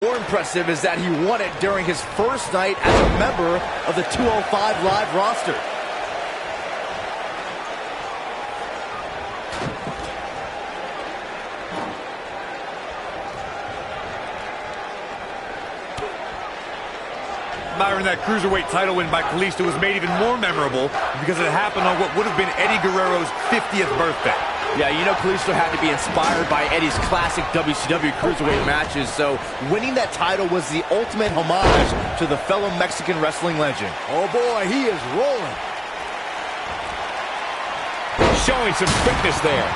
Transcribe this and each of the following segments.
More impressive is that he won it during his first night as a member of the 205 Live roster. Myron, that Cruiserweight title win by Kalisto was made even more memorable because it happened on what would have been Eddie Guerrero's 50th birthday. Yeah, you know Kalisto had to be inspired by Eddie's classic WCW Cruiserweight matches, so winning that title was the ultimate homage to the fellow Mexican wrestling legend. Oh boy, he is rolling. Showing some quickness there.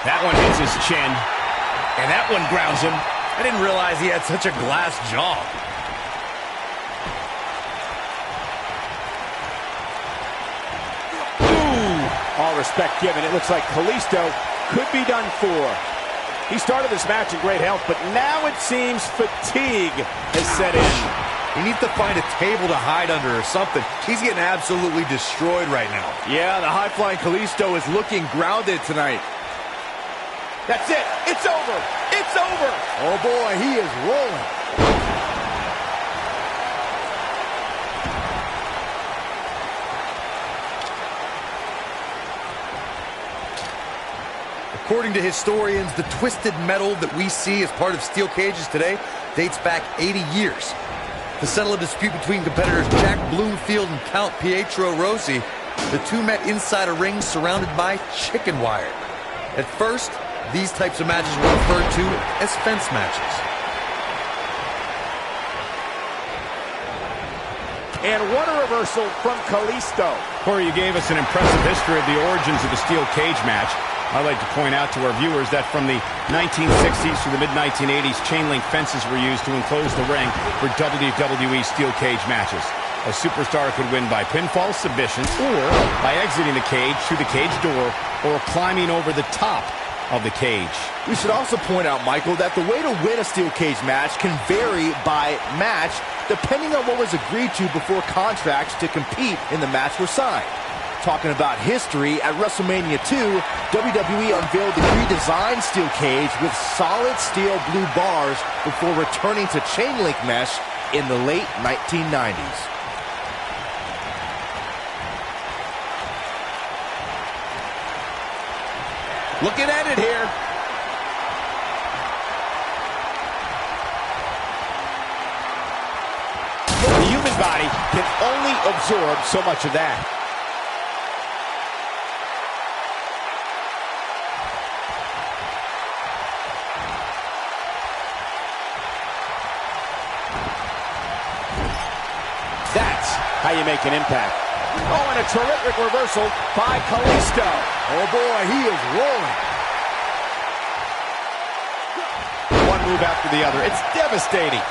That one hits his chin, and that one grounds him. I didn't realize he had such a glass jaw. All respect given, it looks like Kalisto could be done for. He started this match in great health, but now it seems fatigue has set in. He needs to find a table to hide under or something. He's getting absolutely destroyed right now. Yeah, the high-flying Kalisto is looking grounded tonight. That's it. It's over. It's over. Oh, boy, he is rolling. According to historians, the twisted metal that we see as part of steel cages today dates back 80 years. To settle a dispute between competitors Jack Bloomfield and Count Pietro Rossi, the two met inside a ring surrounded by chicken wire. At first, these types of matches were referred to as fence matches. And what a reversal from Kalisto. Corey, you gave us an impressive history of the origins of the steel cage match. I'd like to point out to our viewers that from the 1960s through the mid-1980s, chain link fences were used to enclose the ring for WWE steel cage matches. A superstar could win by pinfall submission or by exiting the cage through the cage door or climbing over the top of the cage. We should also point out, Michael, that the way to win a steel cage match can vary by match depending on what was agreed to before contracts to compete in the match were signed. Talking about history, at WrestleMania 2, WWE unveiled the redesigned steel cage with solid steel blue bars before returning to chain link mesh in the late 1990s. Looking at it here. The human body can only absorb so much of that. That's how you make an impact. Oh, and a terrific reversal by Kalisto. Oh, boy, he is rolling. One move after the other. It's devastating.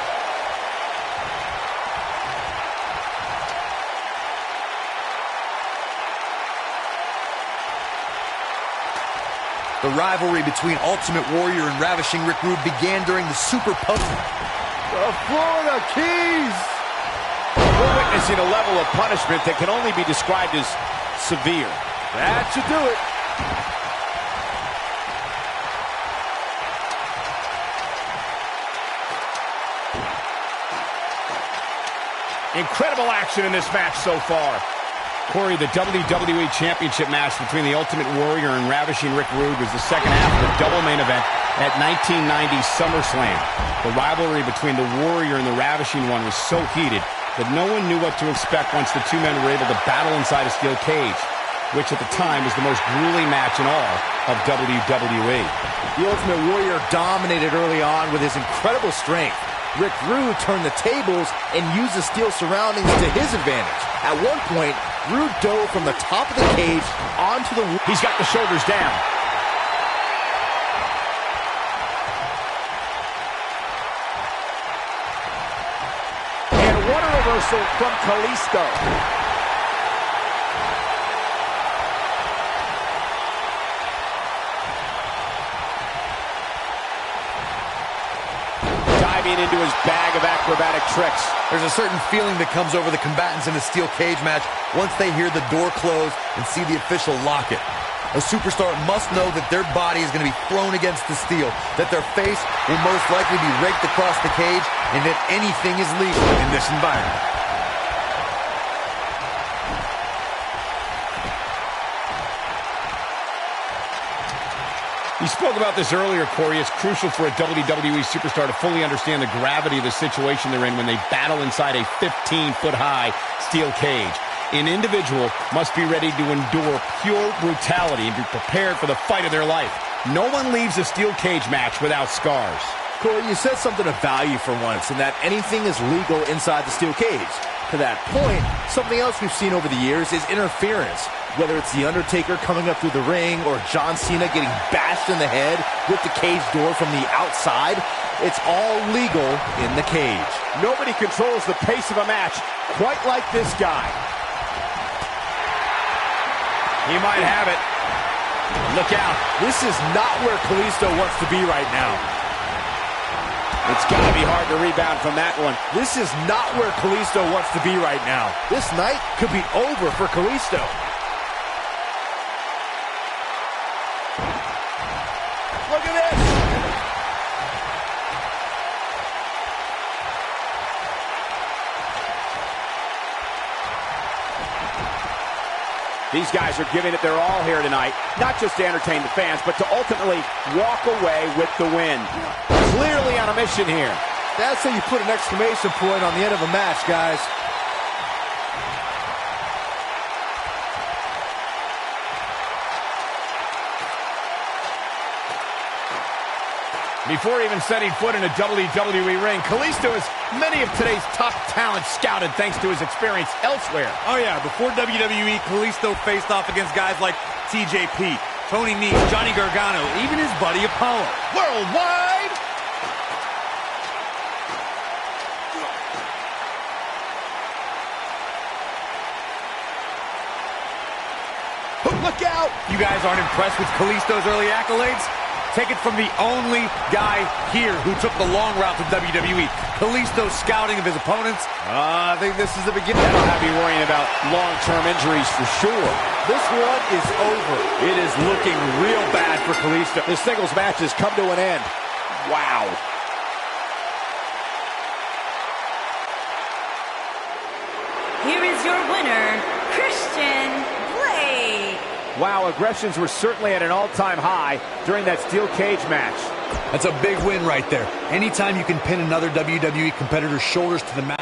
The rivalry between Ultimate Warrior and Ravishing Rick Rude began during the Super Pub. The Florida Keys. We're witnessing a level of punishment that can only be described as severe. That should do it. Incredible action in this match so far. Corey, the WWE Championship match between the Ultimate Warrior and Ravishing Rick Rude was the second half of the double main event at 1990's SummerSlam. The rivalry between the Warrior and the Ravishing One was so heated that no one knew what to expect once the two men were able to battle inside a steel cage, which at the time was the most grueling match in all of WWE. The Ultimate Warrior dominated early on with his incredible strength. Rick Rude turned the tables and used the steel surroundings to his advantage. At one point, Rude dove from the top of the cage onto the... He's got the shoulders down. And what a reversal from Kalisto. Diving into his bag of acrobatic tricks. There's a certain feeling that comes over the combatants in a steel cage match once they hear the door close and see the official lock it. A superstar must know that their body is going to be thrown against the steel, that their face will most likely be raked across the cage, and that anything is legal in this environment. You spoke about this earlier, Corey. It's crucial for a WWE superstar to fully understand the gravity of the situation they're in when they battle inside a 15-foot-high steel cage. An individual must be ready to endure pure brutality and be prepared for the fight of their life. No one leaves a steel cage match without scars. Corey, you said something of value for once, in that anything is legal inside the steel cage. To that point, something else we've seen over the years is interference. Whether it's The Undertaker coming up through the ring or John Cena getting bashed in the head with the cage door from the outside, it's all legal in the cage. Nobody controls the pace of a match quite like this guy. He might have it. Look out. This is not where Kalisto wants to be right now. It's got to be hard to rebound from that one. This is not where Kalisto wants to be right now. This night could be over for Kalisto. Look at this. These guys are giving it their all here tonight, not just to entertain the fans, but to ultimately walk away with the win. Clearly on a mission here. That's how you put an exclamation point on the end of a match, guys. Before even setting foot in a WWE ring, Kalisto has many of today's top talent scouted thanks to his experience elsewhere. Oh yeah, before WWE, Kalisto faced off against guys like TJP, Tony Nese, Johnny Gargano, even his buddy Apollo. Worldwide! Look out! You guys aren't impressed with Kalisto's early accolades? Take it from the only guy here who took the long route to WWE. Kalisto's scouting of his opponents. I think this is the beginning. That'll have you worrying about long-term injuries for sure. This one is over. It is looking real bad for Kalisto. This singles match has come to an end. Wow. Here is your winner, Christian Blade. Wow, aggressions were certainly at an all-time high during that steel cage match. That's a big win right there. Anytime you can pin another WWE competitor's shoulders to the mat.